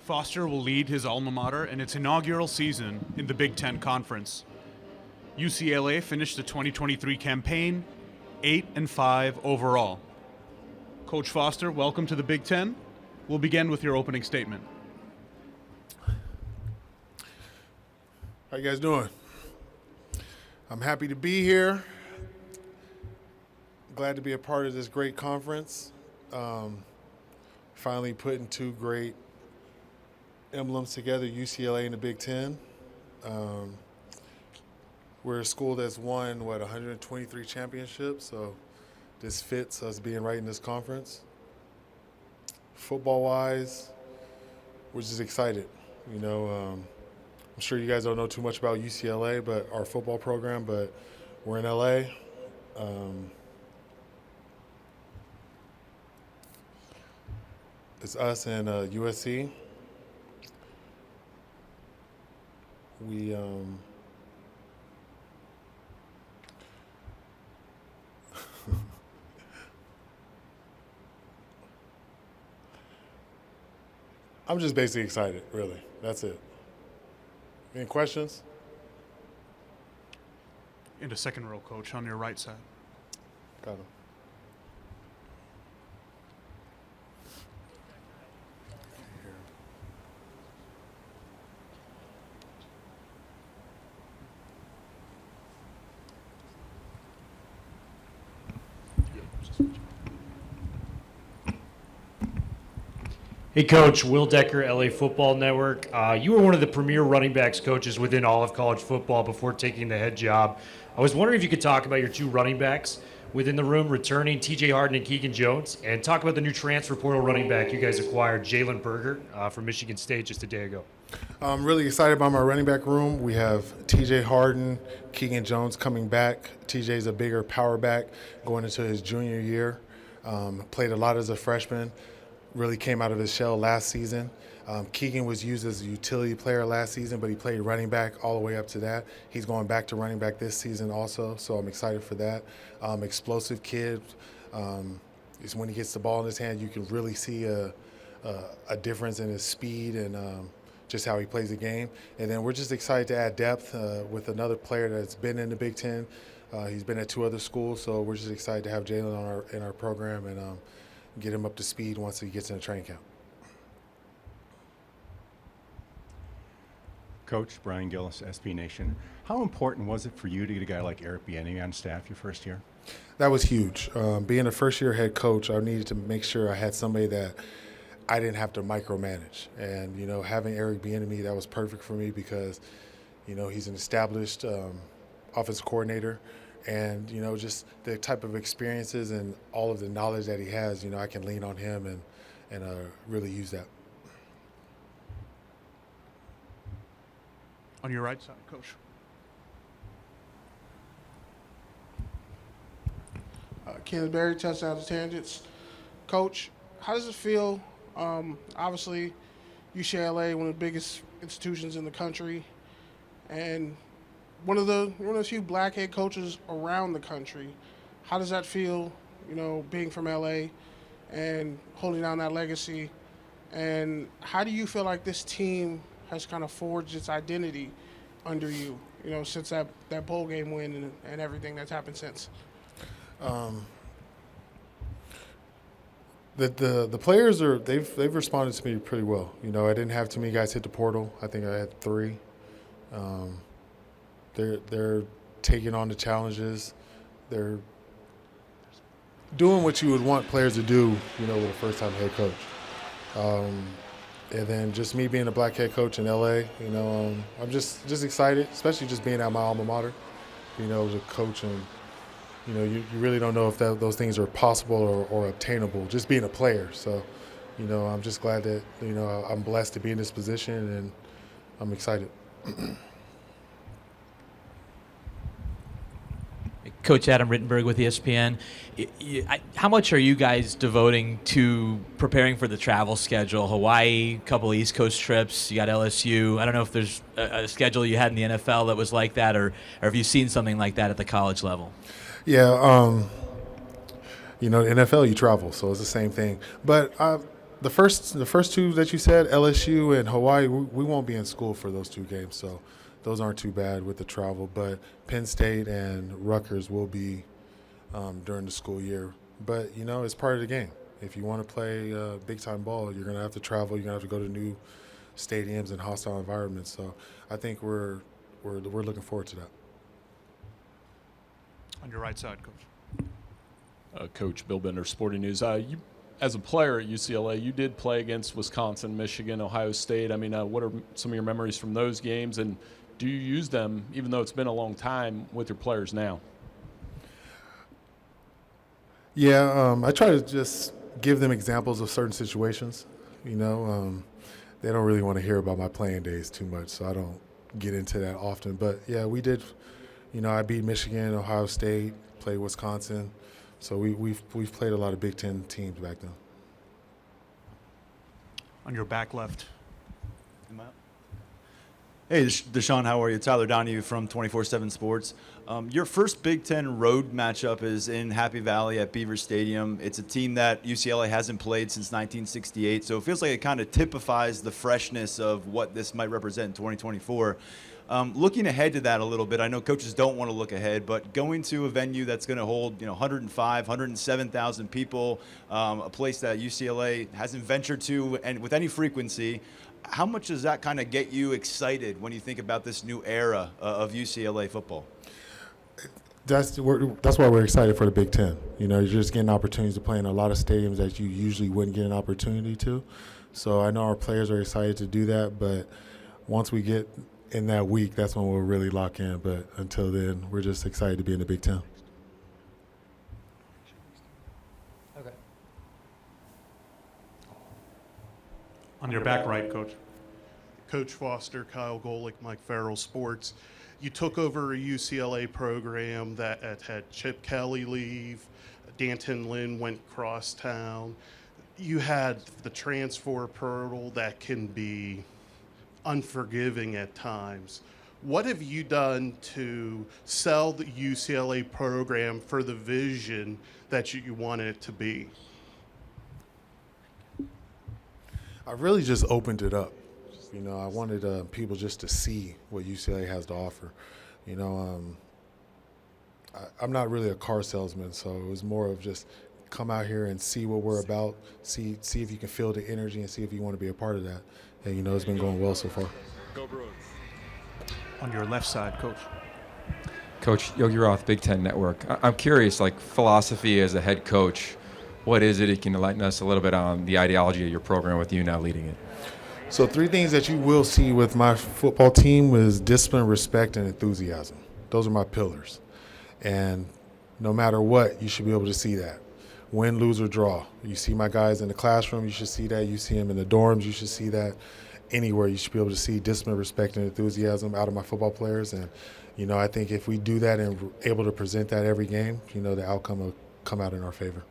Foster will lead his alma mater in its inaugural season in the Big Ten Conference. UCLA finished the 2023 campaign 8-5 overall. Coach Foster, welcome to the Big Ten. We'll begin with your opening statement. How you guys doing? I'm happy to be here. Glad to be a part of this great conference. Finally putting two great emblems together, UCLA and the Big Ten. We're a school that's won, 123 championships, so this fits us being right in this conference. Football-wise, we're just excited. I'm sure you guys don't know too much about UCLA, but our football program, but we're in LA. It's us and USC. I'm just basically excited, really. That's it. Any questions? In the second row, Coach, on your right side. Got him. Hey, Coach. Will Decker, LA Football Network. You were one of the premier running backs coaches within all of college football before taking the head job. I was wondering if you could talk about your two running backs within the room, returning TJ Harden and Keegan Jones, and talk about the new transfer portal running back you guys acquired, Jalen Berger, from Michigan State just a day ago. I'm really excited about my running back room. We have TJ Harden, Keegan Jones coming back. TJ's a bigger power back going into his junior year. Played a lot as a freshman. Really came out of his shell last season. Keegan was used as a utility player last season, but he played running back all the way up to that. He's going back to running back this season also, so I'm excited for that. Explosive kid. Is when he gets the ball in his hand, you can really see a difference in his speed and just how he plays the game. And then we're just excited to add depth with another player that's been in the Big Ten. He's been at two other schools, so we're just excited to have Jalen in our program and get him up to speed once he gets in the training camp. Coach Brian Gillis, SB Nation. How important was it for you to get a guy like Eric Bieniemy on staff your first year? That was huge. Being a first-year head coach, I needed to make sure I had somebody that I didn't have to micromanage. And, having Eric Bieniemy, that was perfect for me because, he's an established offensive coordinator. And, just the type of experiences and all of the knowledge that he has, I can lean on him and really use that. On your right side, Coach. Kenneth Berry, touchdowns and tangents. Coach, how does it feel? Obviously, UCLA, one of the biggest institutions in the country, and one of the few black head coaches around the country. How does that feel, being from LA and holding down that legacy? And how do you feel like this team has kind of forged its identity under you, since that bowl game win and everything that's happened since? The players they've responded to me pretty well. I didn't have too many guys hit the portal. I think I had 3. They're taking on the challenges. They're doing what you would want players to do, with a first-time head coach. And then just me being a black head coach in LA, I'm just excited, especially just being at my alma mater, as a coach. And, you really don't know if those things are possible or obtainable, just being a player. So, I'm just glad that, I'm blessed to be in this position, and I'm excited. Coach Adam Rittenberg with ESPN. How much are you guys devoting to preparing for the travel schedule? Hawaii, a couple East Coast trips. You got LSU. I don't know if there's a schedule you had in the NFL that was like that, or have you seen something like that at the college level? Yeah, the NFL you travel, so it's the same thing. But The first two that you said, LSU and Hawaii, we won't be in school for those 2 games, so those aren't too bad with the travel. But Penn State and Rutgers will be during the school year. But, it's part of the game. If you want to play big-time ball, you're going to have to travel. You're going to have to go to new stadiums and hostile environments. So I think we're looking forward to that. On your right side, Coach. Coach Bill Bender, Sporting News. You, as a player at UCLA, you did play against Wisconsin, Michigan, Ohio State. I mean, what are some of your memories from those games, and do you use them, even though it's been a long time, with your players now? Yeah, I try to just give them examples of certain situations. They don't really want to hear about my playing days too much, so I don't get into that often. But, yeah, we did. I beat Michigan, Ohio State, played Wisconsin. So we've played a lot of Big Ten teams back then. On your back left. Hey, DeShaun, how are you? Tyler Donahue from 24/7 Sports. Your first Big Ten road matchup is in Happy Valley at Beaver Stadium. It's a team that UCLA hasn't played since 1968, so it feels like it kind of typifies the freshness of what this might represent in 2024. Looking ahead to that a little bit, I know coaches don't want to look ahead, but going to a venue that's going to hold 105, 107,000 people, a place that UCLA hasn't ventured to and with any frequency, how much does that kind of get you excited when you think about this new era of UCLA football? That's why we're excited for the Big Ten. You're just getting opportunities to play in a lot of stadiums that you usually wouldn't get an opportunity to. So I know our players are excited to do that, but once we get in that week, that's when we'll really lock in. But until then, we're just excited to be in the Big Ten. Okay. On your back right, Coach. Coach Foster, Kyle Golick, Mike Farrell, Sports. You took over a UCLA program that had Chip Kelly leave, Danton Lynn went crosstown. You had the transfer portal that can be unforgiving at times. What have you done to sell the UCLA program for the vision that you want it to be? I really just opened it up. I wanted people just to see what UCLA has to offer. I'm not really a car salesman, so it was more of just come out here and see what we're about, see if you can feel the energy and see if you want to be a part of that. And, it's been going well so far. Go Bruins. On your left side, Coach. Coach Yogi Roth, Big Ten Network. I'm curious, philosophy as a head coach, what is it? You can enlighten us a little bit on the ideology of your program with you now leading it. So 3 things that you will see with my football team is discipline, respect, and enthusiasm. Those are my pillars. And no matter what, you should be able to see that. Win, lose, or draw. You see my guys in the classroom, you should see that. You see them in the dorms, you should see that. Anywhere, you should be able to see discipline, respect, and enthusiasm out of my football players. And, I think if we do that and able to present that every game, the outcome will come out in our favor.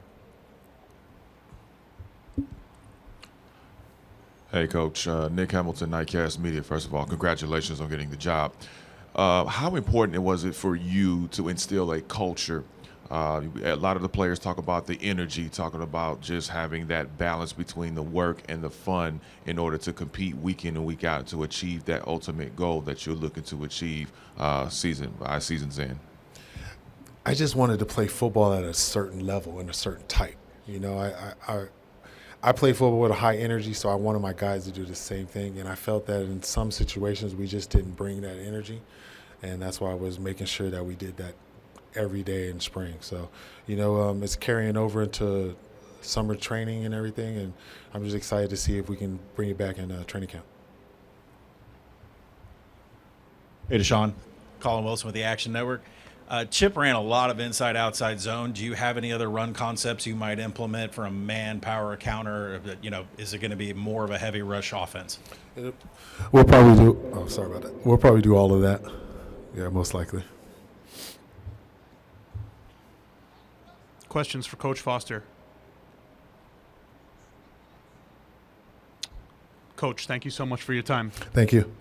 Hey, Coach. Nick Hamilton, Nightcast Media. First of all, congratulations on getting the job. How important was it for you to instill a culture? A lot of the players talk about the energy, talking about just having that balance between the work and the fun in order to compete week in and week out to achieve that ultimate goal that you're looking to achieve season's end. I just wanted to play football at a certain level and a certain type. I play football with a high energy, so I wanted my guys to do the same thing. And I felt that in some situations we just didn't bring that energy. And that's why I was making sure that we did that every day in spring. So, it's carrying over into summer training and everything. And I'm just excited to see if we can bring it back in training camp. Hey, DeShaun. Colin Wilson with the Action Network. Chip ran a lot of inside-outside zone. Do you have any other run concepts you might implement for a man, power, counter? Is it going to be more of a heavy rush offense? We'll probably do. Oh, sorry about that. We'll probably do all of that. Yeah, most likely. Questions for Coach Foster? Coach, thank you so much for your time. Thank you.